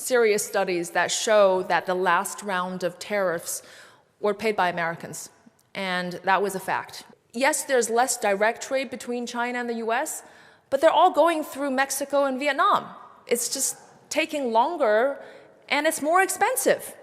serious studies that show that the last round of tariffs were paid by Americans, and that was a fact. Yes, there's less direct trade between China and the US, but they're all going through Mexico and Vietnam. It's just taking longer, and it's more expensive.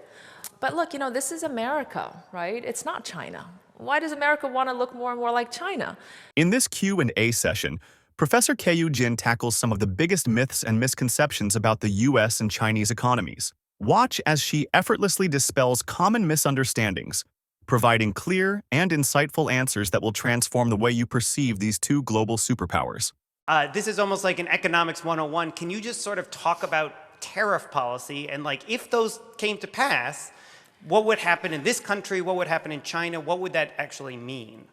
But look, this is America, right? It's not China. Why does America want to look more and more like China? In this Q&A session, Professor Keyu Jin tackles some of the biggest myths and misconceptions about the US and Chinese economies. Watch as she effortlessly dispels common misunderstandings, providing clear and insightful answers that will transform the way you perceive these two global superpowers. This is almost like an economics 101. Can you just sort of talk about tariff policy and if those came to pass, what would happen in this country? What would happen in China? What would that actually mean?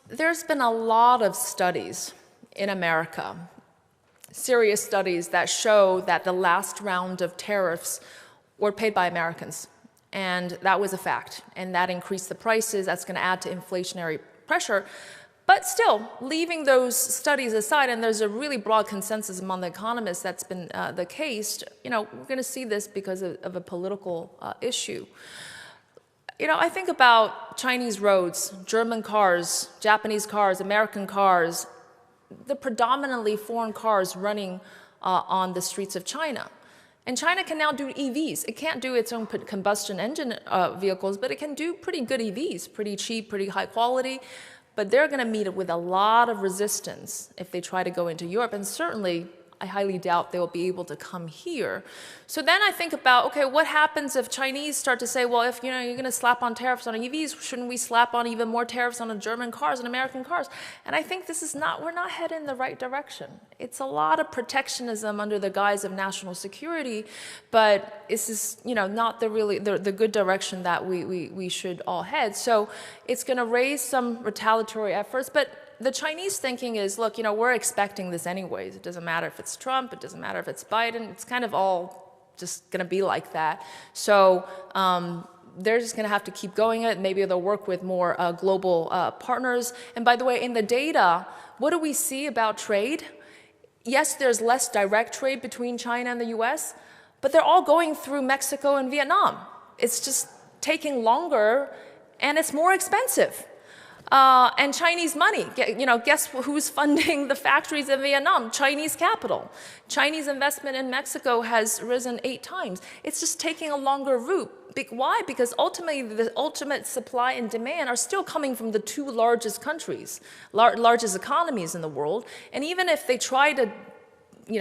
There's been a lot of studies in America, serious studies that show that the last round of tariffs were paid by Americans. And that was a fact. And that increased the prices. That's going to add to inflationary pressure. But still, leaving those studies aside, and there's a really broad consensus among the economists that's been the case, we're going to see this because of a political issue. I think about Chinese roads, German cars, Japanese cars, American cars, the predominantly foreign cars running on the streets of China. And China can now do EVs. It can't do its own combustion engine vehicles, but it can do pretty good EVs, pretty cheap, pretty high quality. But they're going to meet with a lot of resistance if they try to go into Europe. And certainly, I highly doubt they will be able to come here. So then I think about, okay, what happens if Chinese start to say, well, if you're going to slap on tariffs on EVs, shouldn't we slap on even more tariffs on the German cars and American cars? And I think we're not headed in the right direction. It's a lot of protectionism under the guise of national security, but this is, not the good direction that we should all head. So it's going to raise some retaliatory efforts, but the Chinese thinking is, look, we're expecting this anyways. It doesn't matter if it's Trump, it doesn't matter if it's Biden, it's kind of all just going to be like that. So they're just going to have to keep going it. Maybe they'll work with more global partners. And by the way, in the data, what do we see about trade? Yes, there's less direct trade between China and the US, but they're all going through Mexico and Vietnam. It's just taking longer, and it's more expensive. And Chinese money, guess who's funding the factories in Vietnam? Chinese capital. Chinese investment in Mexico has risen 8 times. It's just taking a longer route. Why? Because ultimately, the ultimate supply and demand are still coming from the 2 largest countries, largest economies in the world. And even if they try to,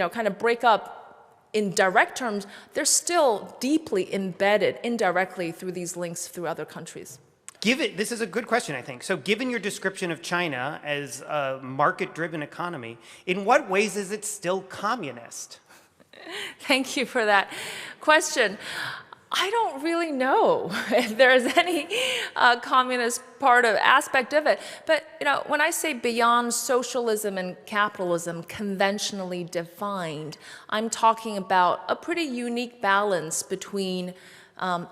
kind of break up in direct terms, they're still deeply embedded indirectly through these links through other countries. This is a good question, I think. So given your description of China as a market-driven economy, in what ways is it still communist? Thank you for that question. I don't really know if there is any communist aspect of it. But when I say beyond socialism and capitalism conventionally defined, I'm talking about a pretty unique balance between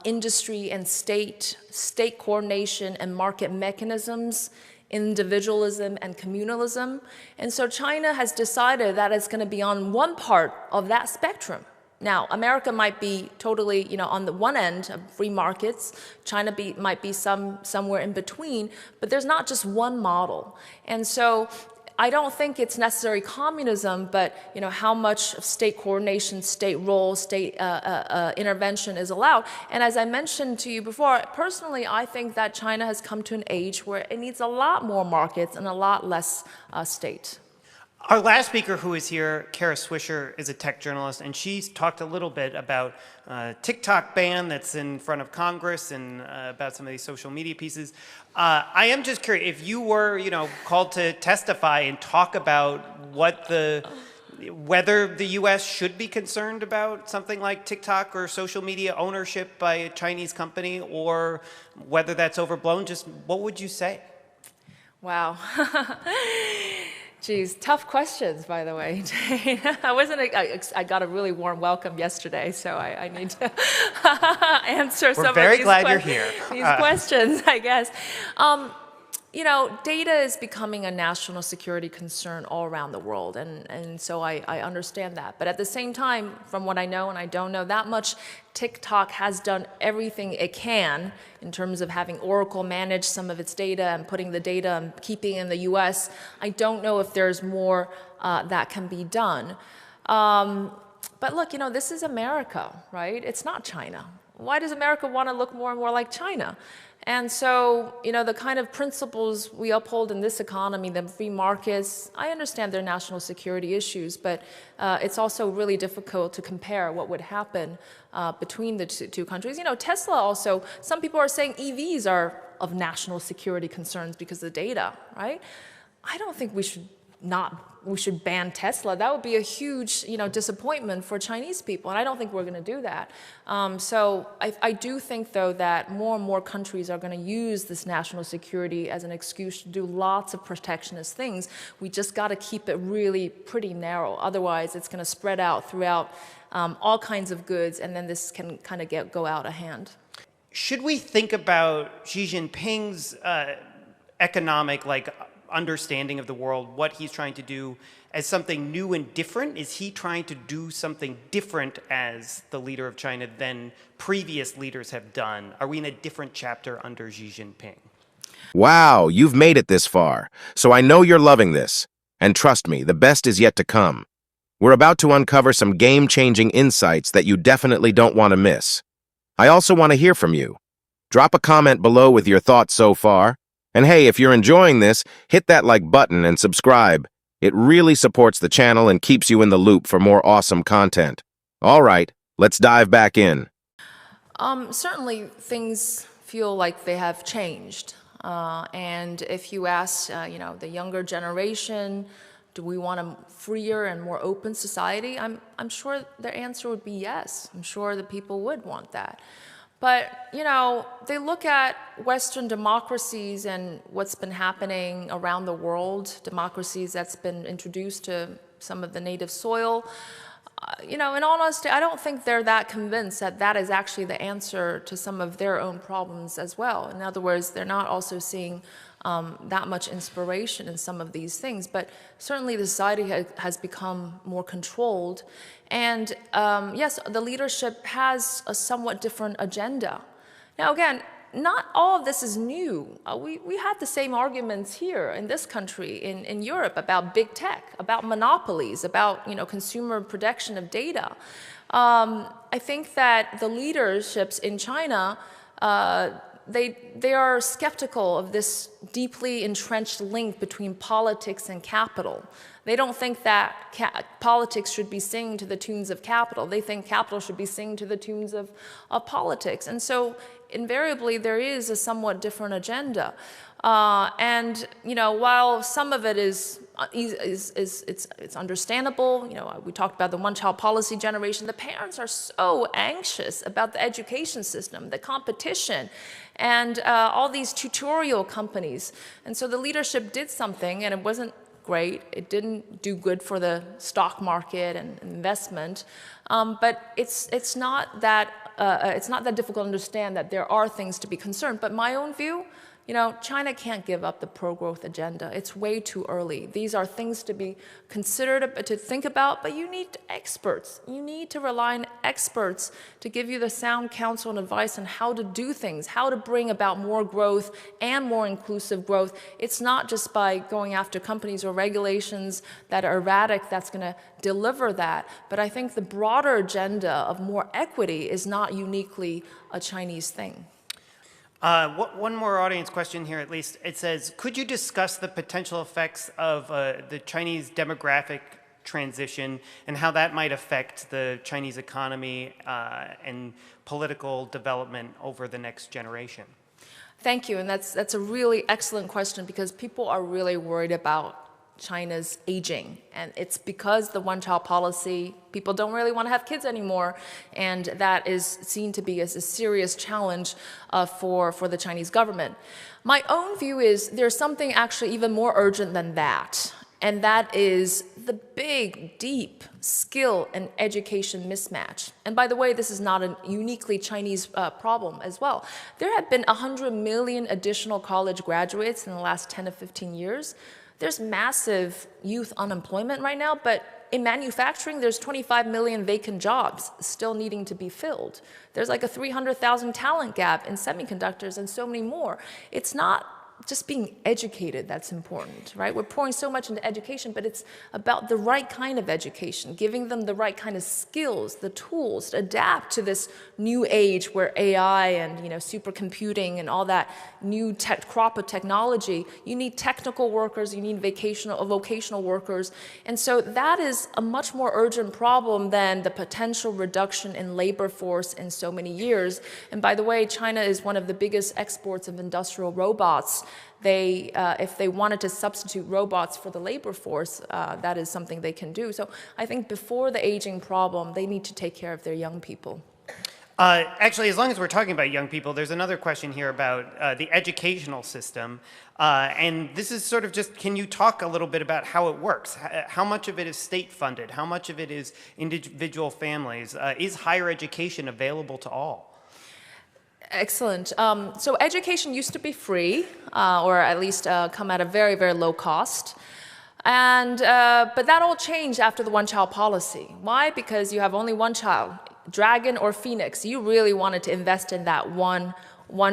industry and state coordination and market mechanisms, individualism and communalism. And so China has decided that it's going to be on one part of that spectrum. Now, America might be totally, on the one end of free markets. China might be somewhere in between, but there's not just one model. And so I don't think it's necessarily communism, but how much state coordination, state role, state intervention is allowed. And as I mentioned to you before, personally, I think that China has come to an age where it needs a lot more markets and a lot less state. Our last speaker who is here, Kara Swisher, is a tech journalist, and she's talked a little bit about TikTok ban that's in front of Congress and about some of these social media pieces. I am just curious, if you were, called to testify and talk about whether the U.S. should be concerned about something like TikTok or social media ownership by a Chinese company, or whether that's overblown, just what would you say? Wow. Geez, tough questions, by the way. I got a really warm welcome yesterday, so I need to answer some of these We're very glad you're here. These questions, I guess. Data is becoming a national security concern all around the world, and so I understand that. But at the same time, from what I know, and I don't know that much, TikTok has done everything it can in terms of having Oracle manage some of its data and putting the data and keeping it in the US. I don't know if there's more that can be done. But look, this is America, right? It's not China. Why does America want to look more and more like China? And so, the kind of principles we uphold in this economy, the free markets, I understand they're national security issues, but it's also really difficult to compare what would happen between the two countries. Tesla also, some people are saying EVs are of national security concerns because of the data, right? I don't think we should ban Tesla. That would be a huge, disappointment for Chinese people, and I don't think we're going to do that. So I do think, though, that more and more countries are going to use this national security as an excuse to do lots of protectionist things. We just got to keep it really pretty narrow. Otherwise, it's going to spread out throughout all kinds of goods, and then this can kind of go out of hand. Should we think about Xi Jinping's economic, understanding of the world, what he's trying to do, as something new and different? Is he trying to do something different as the leader of China than previous leaders have done? Are we in a different chapter under Xi Jinping? Wow, you've made it this far. So I know you're loving this. And trust me, the best is yet to come. We're about to uncover some game-changing insights that you definitely don't want to miss. I also want to hear from you. Drop a comment below with your thoughts so far. And hey, if you're enjoying this, hit that like button and subscribe. It really supports the channel and keeps you in the loop for more awesome content. All right, let's dive back in. Certainly, things feel like they have changed. And if you ask, the younger generation, do we want a freer and more open society? I'm sure their answer would be yes. I'm sure that people would want that. But, they look at Western democracies and what's been happening around the world, democracies that's been introduced to some of the native soil. In all honesty, I don't think they're that convinced that that is actually the answer to some of their own problems as well. In other words, they're not also seeing that much inspiration in some of these things. But certainly the society has become more controlled. And yes, the leadership has a somewhat different agenda. Now, again, not all of this is new. We had the same arguments here in this country, in Europe, about big tech, about monopolies, about consumer protection of data. I think that the leaderships in China, they are skeptical of this deeply entrenched link between politics and capital. They don't think that politics should be singing to the tunes of capital. They think capital should be singing to the tunes of politics. And so invariably there is a somewhat different agenda. And while some of it is understandable, we talked about the one-child policy generation. The parents are so anxious about the education system, the competition, and all these tutorial companies. And so the leadership did something, and it wasn't great. It didn't do good for the stock market and investment, but it's not that difficult to understand that there are things to be concerned. But my own view, China can't give up the pro-growth agenda. It's way too early. These are things to be considered, to think about, but you need experts. You need to rely on experts to give you the sound counsel and advice on how to do things, how to bring about more growth and more inclusive growth. It's not just by going after companies or regulations that are erratic that's going to deliver that. But I think the broader agenda of more equity is not uniquely a Chinese thing. One more audience question here, at least. It says, could you discuss the potential effects of the Chinese demographic transition and how that might affect the Chinese economy and political development over the next generation? Thank you, and that's a really excellent question, because people are really worried about China's aging, and it's because the one-child policy, people don't really want to have kids anymore, and that is seen to be as a serious challenge for the Chinese government. My own view is there's something actually even more urgent than that, and that is the big, deep skill and education mismatch. And by the way, this is not a uniquely Chinese problem as well. There have been 100 million additional college graduates in the last 10 to 15 years. There's massive youth unemployment right now, but in manufacturing, there's 25 million vacant jobs still needing to be filled. There's like a 300,000 talent gap in semiconductors and so many more. It's not just being educated that's important, right? We're pouring so much into education, but it's about the right kind of education, giving them the right kind of skills, the tools to adapt to this new age where AI and supercomputing and all that new crop of technology. You need technical workers, you need vocational workers, and so that is a much more urgent problem than the potential reduction in labor force in so many years. And by the way, China is one of the biggest exports of industrial robots. If they wanted to substitute robots for the labor force, that is something they can do. So I think before the aging problem, they need to take care of their young people. Actually, as long as we're talking about young people, there's another question here about the educational system. And this is sort of just, can you talk a little bit about how it works? How much of it is state-funded? How much of it is individual families? Is higher education available to all? Excellent. So education used to be free, or at least come at a very, very low cost. But that all changed after the one-child policy. Why? Because you have only one child, dragon or phoenix. You really wanted to invest in that one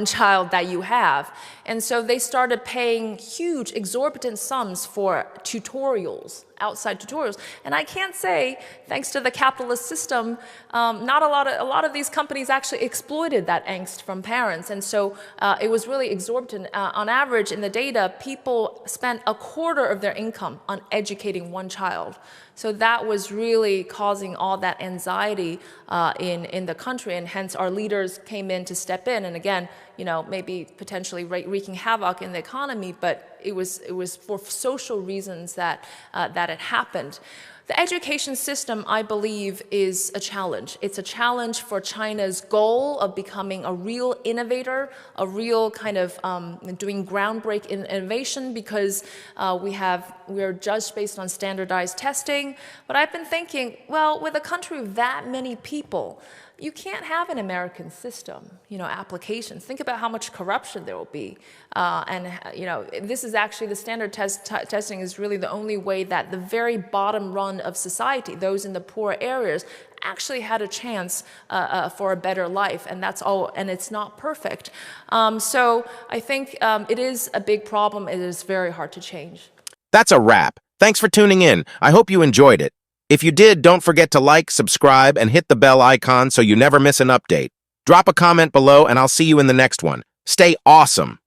child that you have. And so they started paying huge, exorbitant sums for tutorials, outside tutorials. And I can't say, thanks to the capitalist system, not a lot of these companies actually exploited that angst from parents. And so it was really exorbitant. On average, in the data, people spent a quarter of their income on educating one child. So that was really causing all that anxiety in the country, and hence our leaders came in to step in. And again, maybe potentially wreaking havoc in the economy, but it was for social reasons that it happened. The education system, I believe, is a challenge. It's a challenge for China's goal of becoming a real innovator, a real kind of doing groundbreaking innovation, because we are judged based on standardized testing. But I've been thinking, well, with a country of that many people, you can't have an American system, applications. Think about how much corruption there will be. This is actually the standard testing is really the only way that the very bottom run of society, those in the poor areas, actually had a chance for a better life, and that's all. And it's not perfect. So I think it is a big problem. It is very hard to change. That's a wrap. Thanks for tuning in. I hope you enjoyed it. If you did, don't forget to like, subscribe, and hit the bell icon so you never miss an update. Drop a comment below, and I'll see you in the next one. Stay awesome.